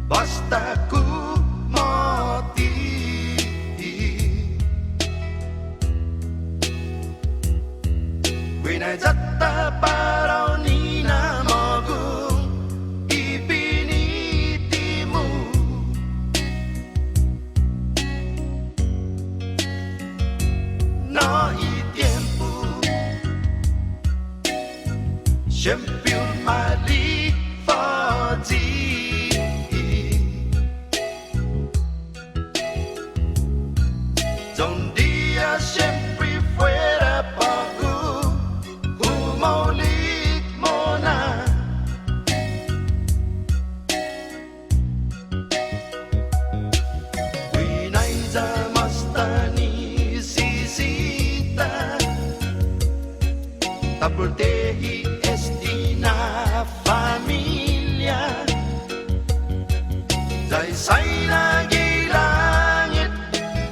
Bastaku mati Winajatta parau ni namagung ipinitimu No i tiempo Sempre mali forti Un día siempre fuera pago Humaulit mona Winay zamastani sisita Tapultehi estina familia Say lagi langit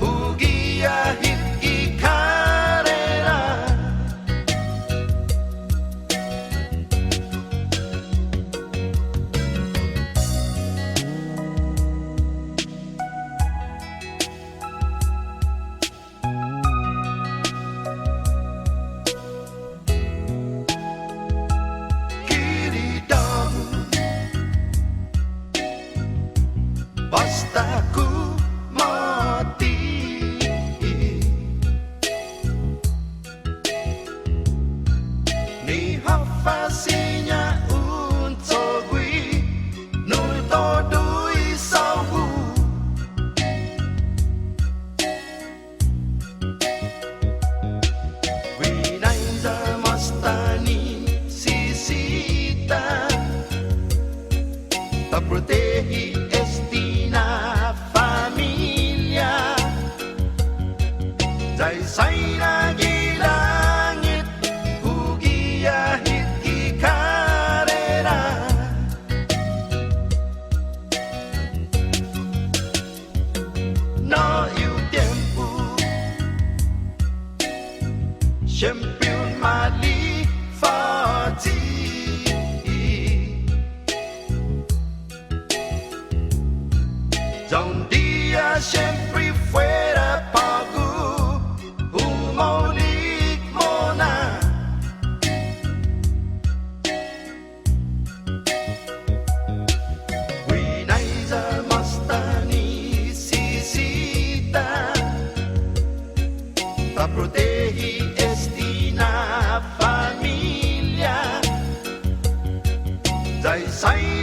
Hugiyahit ikarera Kiridamu Bastaku mati Ni hafasinya untogwi Nui todui sawu Winay zamastani sisita Taprotehi estina familia Say lagi langit Hugiyahit ikarera No il tempo Siempre mali forti Un día siempre fuera pago Humaulit mona Winay zamastani sisita Taprotehi estina familia Say